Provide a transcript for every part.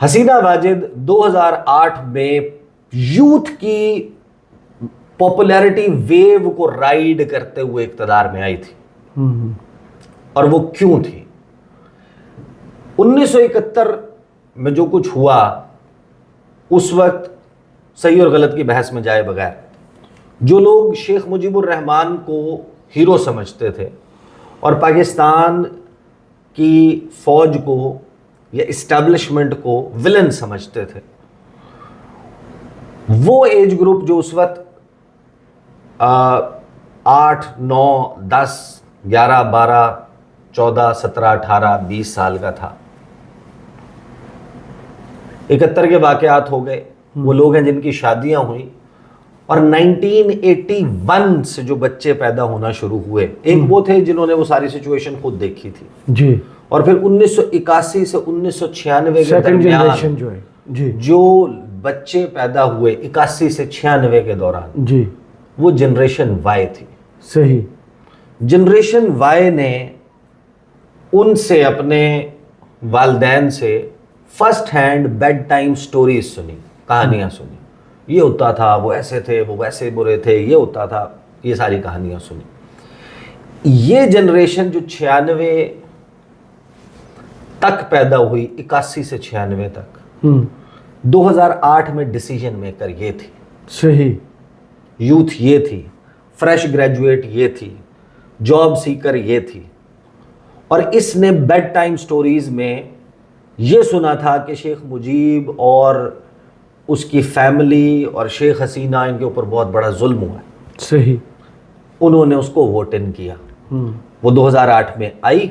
حسینہ واجد 2008 میں یوتھ کی popularity view کو رائڈ کرتے ہوئے اقتدار میں آئی تھی، اور وہ کیوں تھی؟ 1971 میں جو کچھ ہوا اس وقت صحیح اور غلط کی بحث میں جائے بغیر جو لوگ شیخ مجیب الرحمان کو ہیرو سمجھتے تھے اور پاکستان کی فوج کو یا اسٹیبلشمنٹ کو ولن سمجھتے تھے، وہ ایج گروپ جو اس وقت 8 9 10 11 12 14 17 18 20 سال کا تھا، 71 کے واقعات ہو گئے، وہ لوگ ہیں جن کی شادیاں ہوئیں، اور 1981 سے جو بچے پیدا ہونا شروع ہوئے، ایک وہ تھے جنہوں نے وہ ساری سچویشن خود دیکھی تھی جی، اور پھر 1981 سے 1996 کے سیکنڈ درمیان جنریشن جو ہے جی، جو بچے پیدا ہوئے 81 سے 96 کے دوران، جی وہ جنریشن وائی تھی۔ صحیح، جنریشن وائی نے ان سے، اپنے والدین سے first hand bed time stories سنی، کہانیاں سنی، یہ ہوتا تھا، وہ ایسے تھے، وہ ویسے برے تھے، یہ ہوتا تھا، یہ ساری کہانیاں سنی۔ یہ جنریشن جو 96 تک پیدا ہوئی، 81 سے 96 تک، 2008 میں ڈیسیجن میکر یہ تھی، صحیح، یوتھ یہ تھی، فریش گریجویٹ یہ تھی، جاب سیکر یہ تھی، اور اس نے بیڈ ٹائم سٹوریز میں یہ سنا تھا کہ شیخ مجیب اور اس کی فیملی اور شیخ حسینہ ان کے اوپر بہت بڑا ظلم ہوا ہے، صحیح، انہوں نے اس کو ووٹ ان کیا، وہ 2008 میں آئی۔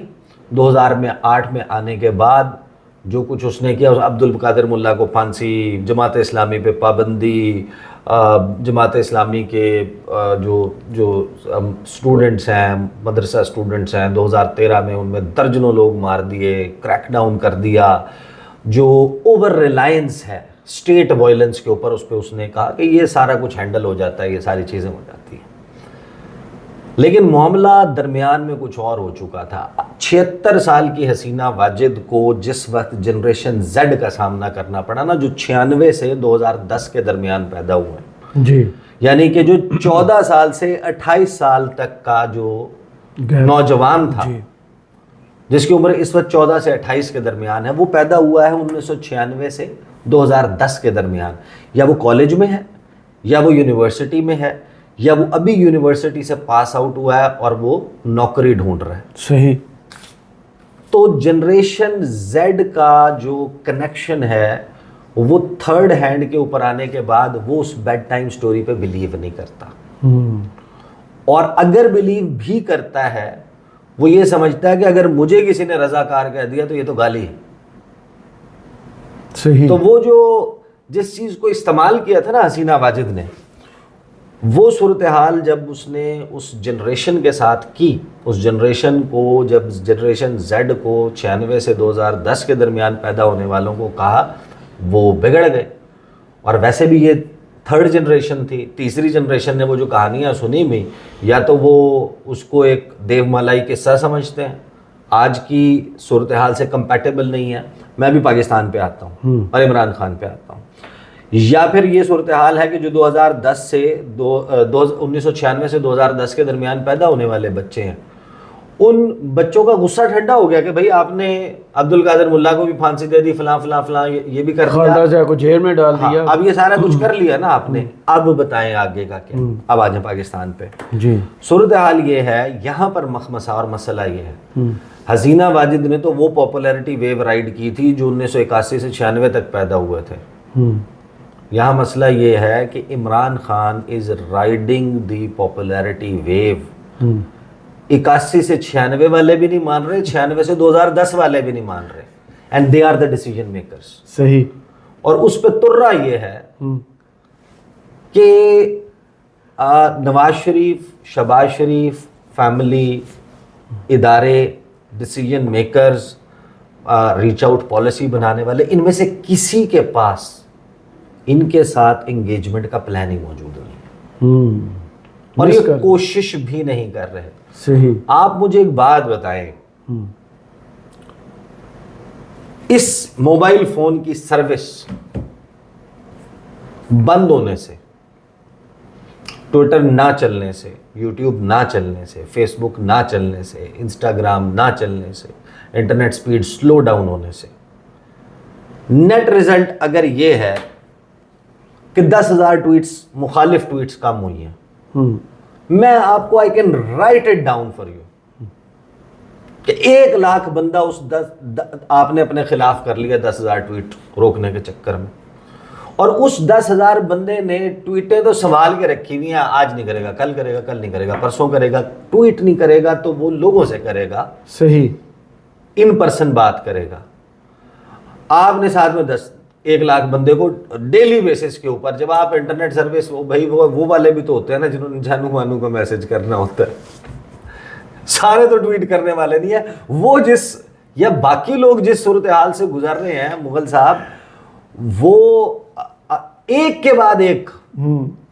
2008 میں آنے کے بعد جو کچھ اس نے کیا، عبد القادر ملا کو پھانسی، جماعت اسلامی پہ پابندی، جماعت اسلامی کے جو اسٹوڈنٹس ہیں، مدرسہ اسٹوڈنٹس ہیں، 2013 میں ان میں درجنوں لوگ مار دیے، کریک ڈاؤن کر دیا، جو اوور ریلائنس ہے اسٹیٹ وائلنس کے اوپر، اس پہ اس نے کہا کہ یہ سارا کچھ ہینڈل ہو جاتا ہے، یہ ساری چیزیں ہو جاتی ہیں۔ لیکن معاملہ درمیان میں کچھ اور ہو چکا تھا۔ 76 سال کی حسینہ واجد کو جس وقت جنریشن زیڈ کا سامنا کرنا پڑا نا، جو 96 سے 2010 کے درمیان پیدا ہوئے ہیں، جی، یعنی کہ جو 14 سال سے 28 سال تک کا جو نوجوان تھا، جس کی عمر اس وقت 14 سے 28 کے درمیان ہے، وہ پیدا ہوا ہے 1996 سے 2010 کے درمیان، یا وہ کالج میں ہے، یا وہ یونیورسٹی میں ہے، یا وہ ابھی یونیورسٹی سے پاس آؤٹ ہوا ہے اور وہ نوکری ڈھونڈ رہا ہے۔ صحیح، تو جنریشن زیڈ کا جو کنیکشن ہے وہ تھرڈ ہینڈ کے اوپر آنے کے بعد وہ اس بیڈ ٹائم سٹوری پہ بلیو نہیں کرتا، اور اگر بلیو بھی کرتا ہے وہ یہ سمجھتا ہے کہ اگر مجھے کسی نے رضاکار کہہ دیا تو یہ تو گالی ہے۔ صحیح، تو وہ جو جس چیز کو استعمال کیا تھا نا حسینہ واجد نے، وہ صورتحال جب اس نے اس جنریشن کے ساتھ کی، اس جنریشن کو، جب جنریشن زیڈ کو 96 سے 2010 کے درمیان پیدا ہونے والوں کو کہا، وہ بگڑ گئے۔ اور ویسے بھی یہ تھرڈ جنریشن تھی، تیسری جنریشن نے وہ جو کہانیاں سنی ہوئی، یا تو وہ اس کو ایک دیو مالائی قصہ سمجھتے ہیں، آج کی صورتحال سے کمپیٹیبل نہیں ہے، میں بھی پاکستان پہ آتا ہوں اور عمران خان پہ آتا ہوں، یا پھر یہ صورتحال ہے کہ جو 2010 سے 1996 سے 2010 کے درمیان پیدا ہونے والے بچے ہیں، ان بچوں کا غصہ ٹھنڈا ہو گیا کہ بھئی آپ نے عبد القادر ملا کو بھی پھانسی دے دی، فلاں فلاں فلاں، یہ بھی کر دیا، خالدہ کو جیل میں ڈال دیا، اب یہ سارا کچھ کر لیا نا آپ نے، اب بتائیں آگے کا کیا۔ اب آ جائیں پاکستان پہ۔ جی، صورتحال یہ ہے، یہاں پر مخمصہ اور مسئلہ یہ ہے، حسینہ واجد نے تو وہ پاپولیرٹی ویو رائڈ کی تھی جو 1981 سے 96 تک پیدا ہوئے تھے۔ یہاں مسئلہ یہ ہے کہ عمران خان از رائڈنگ دی پاپولیرٹی ویو۔ 81 سے 96 والے بھی نہیں مان رہے، 96 سے 2010 والے بھی نہیں مان رہے، and they are the decision makers. صحیح، اور اس پہ ترا یہ ہے کہ نواز شریف، شہباز شریف، فیملی، ادارے، decision makers, reach out policy بنانے والے، ان میں سے کسی کے پاس ان کے ساتھ انگیجمنٹ کا پلان ہی موجود نہیں، اور یہ کوشش بھی نہیں کر رہے۔ صحیح، آپ مجھے ایک بات بتائیں، اس موبائل فون کی سروس بند ہونے سے، ٹویٹر نہ چلنے سے، یوٹیوب نہ چلنے سے، فیس بک نہ چلنے سے، انسٹاگرام نہ چلنے سے، انٹرنیٹ سپیڈ سلو ڈاؤن ہونے سے، نیٹ رزلٹ اگر یہ ہے کہ 10,000 ٹویٹس، مخالف ٹویٹس کم ہوئی ہیں، میں آپ کو I can write it down for you کہ 1,00,000 بندہ اس آپ نے اپنے خلاف کر لیا 10,000 ٹویٹ روکنے کے چکر میں، اور اس 10,000 بندے نے ٹویٹیں تو سنبھال کے رکھی ہوئی ہیں، آج نہیں کرے گا، کل کرے گا، کل نہیں کرے گا، پرسوں کرے گا، ٹویٹ نہیں کرے گا تو وہ لوگوں سے کرے گا، صحیح، ان پرسن بات کرے گا۔ آپ نے ساتھ میں 1,00,000 بندے کو ڈیلی بیسس کے اوپر، جب آپ انٹرنیٹ سروس، بھائی وہ والے بھی تو ہوتے ہیں نا جنہوں نے جانو مانو کو میسج کرنا ہوتا ہے، سارے تو ٹویٹ کرنے والے نہیں ہیں، وہ جس یا باقی لوگ جس صورتحال سے گزر رہے ہیں مغل صاحب، وہ ایک کے بعد ایک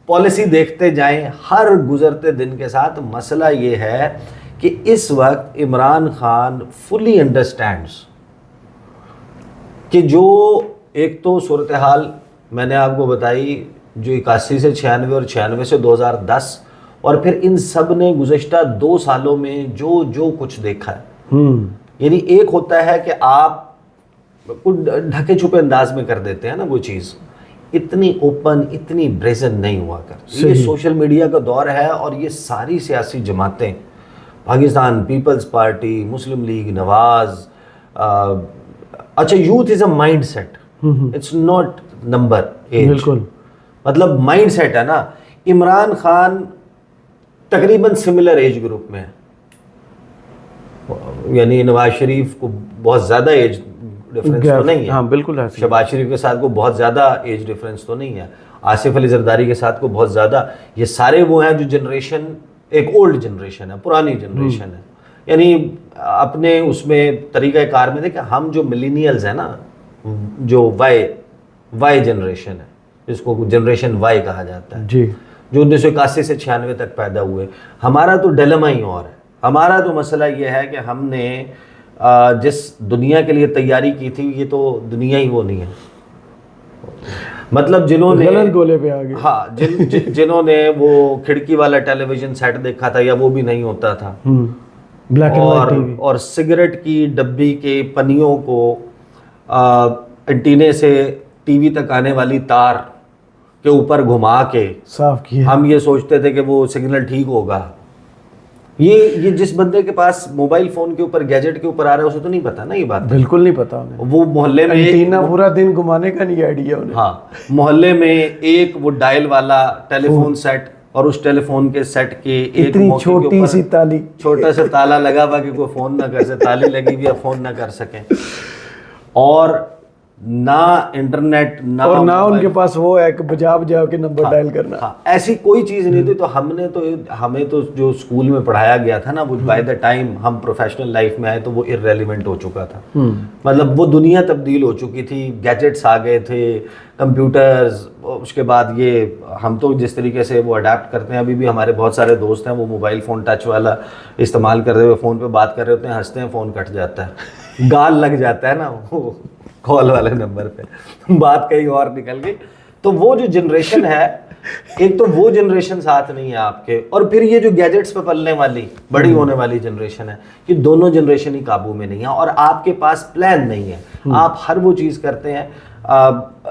پالیسی دیکھتے جائیں ہر گزرتے دن کے ساتھ۔ مسئلہ یہ ہے کہ اس وقت عمران خان فلی انڈرسٹینڈز کہ جو ایک تو صورتحال میں نے آپ کو بتائی جو 81 سے 96 اور 96 سے 2010، اور پھر ان سب نے گزشتہ 2 سالوں میں جو کچھ دیکھا ہے، یعنی ایک ہوتا ہے کہ آپ ڈھکے چھپے انداز میں کر دیتے ہیں نا وہ چیز، اتنی اوپن، اتنی بریزن نہیں ہوا کرتی۔ یہ سوشل میڈیا کا دور ہے، اور یہ ساری سیاسی جماعتیں، پاکستان پیپلز پارٹی، مسلم لیگ، نواز، اچھا youth is a mindset, it's not number age, بالکل، مطلب مائنڈ سیٹ ہے نا۔ عمران خان تقریباً سملر ایج گروپ میں ہے، یعنی نواز شریف کو بہت زیادہ ایج ڈفرنس تو نہیں ہے، ہاں بالکل، شہباز شریف کے ساتھ کو بہت زیادہ ایج ڈفرنس تو نہیں ہے، آصف علی زرداری کے ساتھ کو بہت زیادہ، یہ سارے وہ ہیں جو جنریشن ایک اولڈ جنریشن ہے، پرانی جنریشن ہے، یعنی اپنے اس میں طریقہ کار میں دیکھیں، ہم جو ملینیلز ہیں نا، جو وائی جنریشن ہے، جس کو جنریشن وائی کہا جاتا ہے، جی، جو 1981 سے 96 تک پیدا ہوئے، ہمارا تو ڈیلیما ہی اور ہے۔ ہمارا تو مسئلہ یہ ہے کہ ہم نے جس دنیا کے لیے تیاری کی تھی، یہ تو دنیا ہی وہ نہیں ہے، مطلب جنہوں نے غلط گولے پہ آ گئے، ہاں جنہوں نے وہ کھڑکی والا ٹیلی ویژن سیٹ دیکھا تھا، یا وہ بھی نہیں ہوتا تھا، black and white T V, اور سگریٹ کی ڈبی کے پنیوں کو انٹینے سے ٹی وی تک آنے والی تار کے اوپر گھما کے صاف کیا، ہم یہ سوچتے تھے کہ وہ سگنل ٹھیک ہوگا۔ یہ جس بندے کے پاس موبائل فون کے اوپر، گیجٹ کے اوپر آ رہا ہے، اسے تو نہیں پتا نا یہ بات، بالکل نہیں پتا انہیں، وہ محلے میں اینٹینا پورا دن گھمانے کا نہیں آئیڈیا انہیں، ہاں محلے میں ایک وہ ڈائل والا ٹیلی فون سیٹ، اور اس ٹیلی فون کے سیٹ کے ایک اتنی موقع کے چھوٹی اوپر سی تالی، چھوٹا سا تالا لگا ہوا کہ کوئی فون نہ کر سکے، تالی لگی ہوئی ہے فون نہ کر سکیں، اور نہ انٹرنیٹ اور نہ ان کے پاس وہ ہے کہ بجا کے نمبر ڈائل کرنا، ایسی کوئی چیز نہیں تھی۔ تو ہمیں تو جو اسکول میں پڑھایا گیا تھا نا، وہ بائی دا ٹائم ہم پروفیشنل لائف میں آئے تو وہ ارریلیونٹ ہو چکا تھا، مطلب وہ دنیا تبدیل ہو چکی تھی، گیجٹس آ گئے تھے، کمپیوٹرز، اس کے بعد یہ ہم تو جس طریقے سے وہ اڈیپٹ کرتے ہیں، ابھی بھی ہمارے بہت سارے دوست ہیں وہ موبائل فون ٹچ والا استعمال کرتے ہوئے فون پہ بات کر رہے ہوتے ہیں، ہنستے ہیں، فون کٹ جاتا ہے، گال لگ جاتا ہے نا وہ کال والے نمبر پہ، بات کہیں اور نکل گئی۔ تو وہ جو جنریشن ہے، ایک تو وہ جنریشن ساتھ نہیں ہے آپ کے، اور پھر یہ جو گیجٹس پہ پلنے والی بڑی ہونے والی جنریشن ہے، یہ دونوں جنریشن ہی قابو میں نہیں ہے، اور آپ کے پاس پلان نہیں ہے، آپ ہر وہ چیز کرتے ہیں۔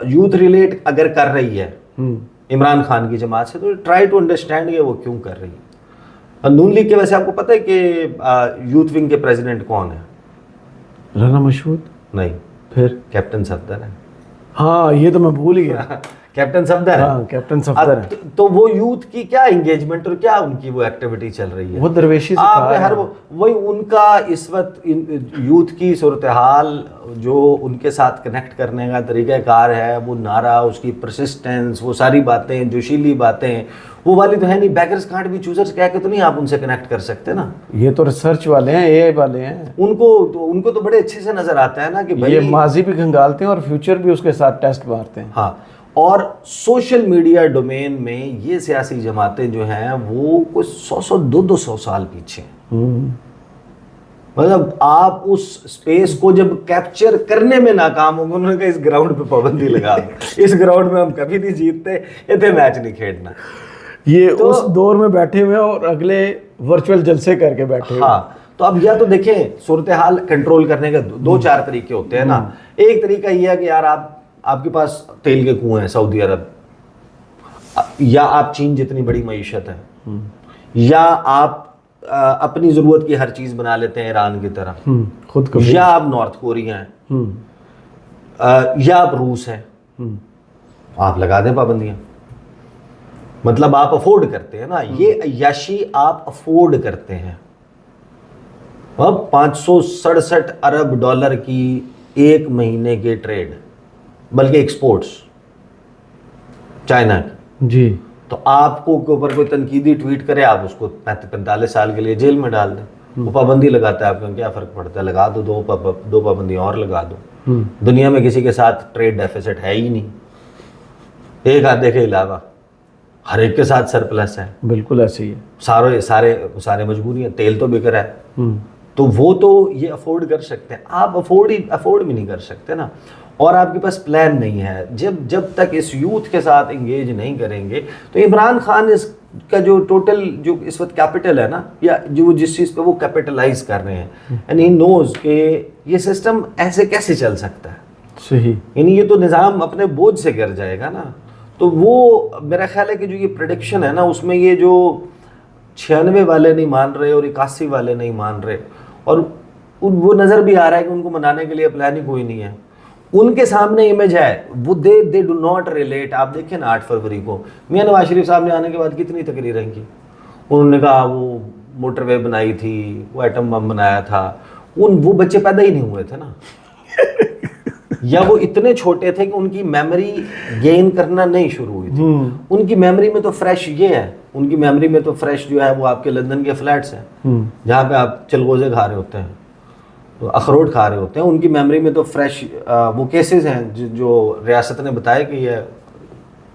یوتھ ریلیٹ اگر کر رہی ہے عمران خان کی جماعت سے، تو ٹرائی ٹو انڈرسٹینڈ کہ وہ کیوں کر رہی ہے۔ نون لیگ کے ویسے آپ کو پتہ ہے کہ یوتھ ونگ کے پریزیڈنٹ کون ہے؟ رانا مشہود، نہیں، پھر کیپٹن صفدر ہے۔ ہاں یہ تو میں بھول گیا، کیپٹن صفدر ہاں کیپٹن صفدر ہے، تو وہ یوتھ کی کیا انگیجمنٹ اور کیا ان کی وہ ایکٹیویٹی چل رہی ہے، وہ درویشی سے آپ نے ہر وہی ان کا اس وقت یوتھ کی صورتحال جو ان کے ساتھ کنیکٹ کرنے کا طریقہ کار ہے، وہ نعرہ، اس کی پرسسٹنس، وہ ساری باتیں، جوشیلی باتیں، وہ والی تو ہے نہیں۔ بیگرز کانٹ بی چوزرز کہہ کے تو نہیں آپ ان سے کنیکٹ کر سکتے نا، یہ تو ریسرچ والے ہیں، اے آئی والے ہیں، ان کو تو بڑے اچھے سے نظر آتا ہے نا کہ یہ ماضی بھی کھنگالتے ہیں اور فیوچر بھی اس کے ساتھ ٹیسٹ مارتے ہیں۔ ہاں، اور سوشل میڈیا ڈومین میں یہ سیاسی جماعتیں جو ہیں وہ کوئی 100 200 سال پیچھے ہیں، مطلب آپ اس اسپیس کو جب کیپچر کرنے میں ناکام ہوں گے, انہوں نے کہا اس گراؤنڈ پہ پابندی لگا دو, اس گراؤنڈ میں ہم کبھی نہیں جیتتے, اتنے میچ نہیں کھیلنا. یہ اس دور میں بیٹھے ہوئے اور اگلے ورچوئل جلسے کر کے بیٹھے ہوئے. ہاں, تو اب یا تو دیکھیں صورتحال کنٹرول کرنے کے 2-4 طریقے ہوتے ہیں نا. ایک طریقہ یہ ہے کہ یار آپ کے پاس تیل کے کنویں ہیں سعودی عرب, یا آپ چین جتنی بڑی معیشت ہے, یا آپ اپنی ضرورت کی ہر چیز بنا لیتے ہیں ایران کی طرح, خود کو, یا آپ نارتھ کوریا ہیں, یا آپ روس ہیں, آپ لگا دیں پابندیاں. مطلب آپ افورڈ کرتے ہیں نا, یہ عیاشی آپ افورڈ کرتے ہیں. اب 567 ارب ڈالر کی ایک مہینے کے ٹریڈ, بلکہ ایکسپورٹس چائنا کی, جی, تو آپ کو کے اوپر کوئی تنقیدی ٹویٹ کرے, آپ اس کو 45 سال کے لیے جیل میں ڈال دیں. وہ پابندی لگاتا ہے, آپ کو کیا فرق پڑتا ہے, لگا دو, 2 پابندیاں اور لگا دو. دنیا میں کسی کے ساتھ ٹریڈ ڈیفیسٹ ہے ہی نہیں, ایک آدھے کے علاوہ ہر ایک کے ساتھ سرپلس ہے. بالکل ایسے ہی ہے. سارے مجبوری ہیں, تیل تو بک رہا ہے, تو وہ تو یہ افورڈ کر سکتے ہیں. آپ افورڈ بھی نہیں کر سکتے نا, اور آپ کے پاس پلان نہیں ہے. جب تک اس یوتھ کے ساتھ انگیج نہیں کریں گے, تو عمران خان اس کا جو ٹوٹل جو اس وقت کیپٹل ہے نا, یا جو جس چیز پہ وہ کیپٹلائز کر رہے ہیں, اینڈ ہی نوز کہ یہ سسٹم ایسے کیسے چل سکتا ہے. صحیح, یعنی یہ تو نظام اپنے بوجھ سے گر جائے گا نا. تو وہ میرا خیال ہے کہ جو یہ پریڈکشن ہے نا, اس میں یہ جو 96 والے نہیں مان رہے اور 81 والے نہیں مان رہے, اور وہ نظر بھی آ رہا ہے کہ ان کو منانے کے لیے پلان ہی کوئی نہیں ہے. ان کے سامنے امیج ہے, وہ دے ڈو ناٹ ریلیٹ. آپ دیکھیں نا 8 فروری کو میاں نواز شریف صاحب نے آنے کے بعد کتنی تقریریں کی. انہوں نے کہا وہ موٹر وے بنائی تھی, وہ ایٹم بم بنایا تھا. وہ بچے پیدا ہی نہیں ہوئے تھے نا, یا وہ اتنے چھوٹے تھے کہ ان کی میموری گین کرنا نہیں شروع ہوئی تھی. ان کی میموری میں تو فریش یہ ہے, ان کی میموری میں تو فریش جو ہے وہ آپ کے لندن کے فلیٹس ہیں جہاں پہ آپ چلغوزے کھا رہے ہوتے ہیں, اخروٹ کھا رہے ہوتے ہیں. ان کی میموری میں تو فریش وہ کیسز ہیں جو ریاست نے بتایا کہ یہ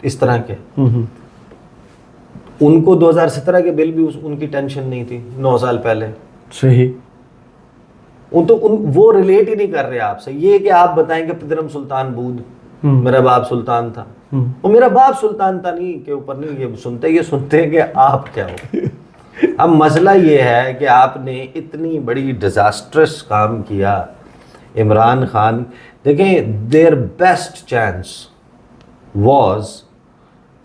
اس طرح کے. ان کو 2017 کے بل بھی ان کی ٹینشن نہیں تھی 9 سال پہلے. صحیح, وہ ریلیٹ ہی نہیں کر رہے آپ سے. یہ کہ آپ بتائیں کہ پدرم سلطان بود میرا باپ سلطان تھا, وہ میرا باپ سلطان تھا نہیں کے اوپر نہیں یہ سنتے ہیں کہ آپ کیا ہو. اب مسئلہ یہ ہے کہ آپ نے اتنی بڑی ڈیزاسٹرس کام کیا. عمران خان دیکھیں, دیئر بیسٹ چانس واز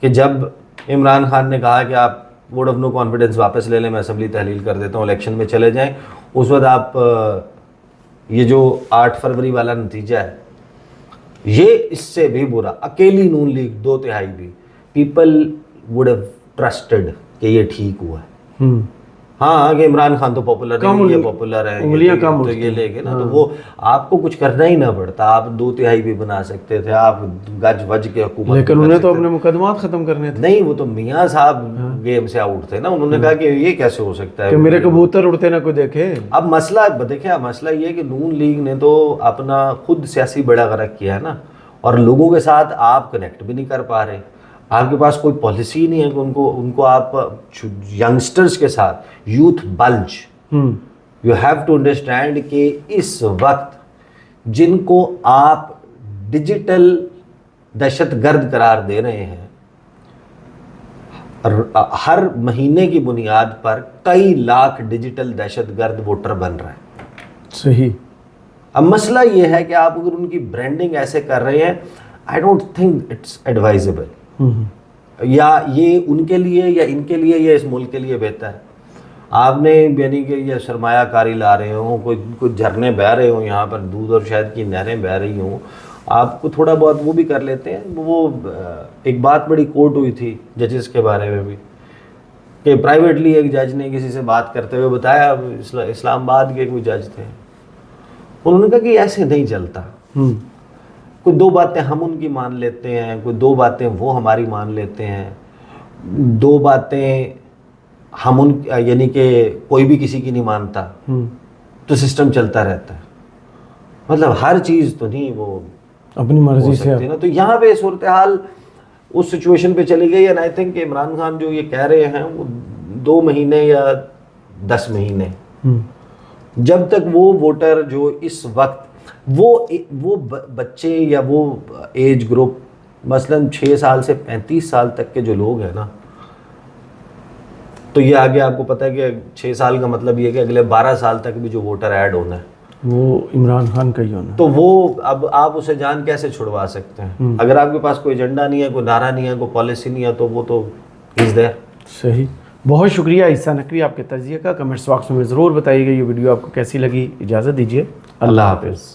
کہ جب عمران خان نے کہا کہ آپ ووٹ آف نو کانفیڈنس واپس لے لیں, میں اسمبلی تحلیل کر دیتا ہوں, الیکشن میں چلے جائیں, اس وقت آپ یہ جو 8 فروری والا نتیجہ ہے, یہ اس سے بھی برا, اکیلی نون لیگ 2/3 بھی, پیپل وڈ ہیو ٹرسٹڈ کہ یہ ٹھیک ہوا ہے. ہاں کہ عمران خان تو پاپولر نہیں, یہ پاپولر ہے, انگلیاں کم تو یہ لے گے نا, تو وہ آپ کو کچھ کرنا ہی نہ پڑتا, آپ 2/3 بھی بنا سکتے تھے, آپ گج وج کے حکومت. لیکن انہیں تو اپنے مقدمات ختم کرنے تھے. نہیں, وہ تو میاں صاحب گیم سے آؤٹ تھے نا, انہوں نے کہا کہ یہ کیسے ہو سکتا ہے کہ میرے کبوتر اڑتے نہ کوئی دیکھے. اب مسئلہ دیکھیں, اب مسئلہ یہ ہے کہ نون لیگ نے تو اپنا خود سیاسی بیڑا غرق کیا ہے نا, اور لوگوں کے ساتھ آپ کنیکٹ بھی نہیں کر پا رہے. آپ کے پاس کوئی پالیسی نہیں ہے کہ ان کو آپ ینگسٹرز کے ساتھ youth bulge, you have to understand کہ اس وقت جن کو آپ ڈیجیٹل دہشت گرد قرار دے رہے ہیں, ہر مہینے کی بنیاد پر کئی لاکھ ڈیجیٹل دہشت گرد ووٹر بن رہے ہیں. صحیح. اب مسئلہ یہ ہے کہ آپ اگر ان کی برانڈنگ ایسے کر رہے ہیں, I don't think it's advisable. یا یہ ان کے لیے یا ان کے لیے یا اس ملک کے لیے بہتر ہے. آپ نے یعنی کہ یہ سرمایہ کاری لا رہے ہوں, کوئی جھرنے بہہ رہے ہوں, یہاں پر دودھ اور شہد کی نہریں بہہ رہی ہوں, آپ کو تھوڑا بہت وہ بھی کر لیتے ہیں. وہ ایک بات بڑی کوٹ ہوئی تھی ججز کے بارے میں بھی, کہ پرائیویٹلی ایک جج نے کسی سے بات کرتے ہوئے بتایا, اسلام آباد کے کوئی جج تھے, انہوں نے کہا کہ ایسے نہیں چلتا. کوئی 2 باتیں ہم ان کی مان لیتے ہیں, کوئی 2 باتیں وہ ہماری مان لیتے ہیں, 2 باتیں ہم ان یعنی کہ کوئی بھی کسی کی نہیں مانتا, تو سسٹم چلتا رہتا ہے. مطلب ہر چیز تو نہیں وہ اپنی مرضی سے نا. تو یہاں پہ صورتحال اس سچویشن پہ چلی گئی. اینڈ آئی تھنک کہ عمران خان جو یہ کہہ رہے ہیں وہ 2 مہینے یا 10 مہینے جب تک وہ ووٹر جو اس وقت وہ بچے یا وہ ایج گروپ مثلا 6 سال سے 35 سال تک کے جو لوگ ہیں نا، تو یہ آگے آپ کو پتہ ہے کہ 6 سال کا مطلب یہ کہ اگلے 12 سال تک بھی جو ووٹر ایڈ ہونا ہے وہ عمران خان کا ہی ہونا ہے. تو وہ اب آپ اسے جان کیسے چھڑوا سکتے ہیں؟ اگر آپ کے پاس کوئی ایجنڈا نہیں ہے، کوئی نعرہ نہیں ہے، کوئی پالیسی نہیں ہے، تو وہ تو از دیر. صحیح. بہت شکریہ عیسیٰ نقوی آپ کے تجزیے کا. کمنٹس باکس میں ضرور بتائیے گا یہ ویڈیو آپ کو کیسی لگی. اجازت دیجیے. اللہ حافظ.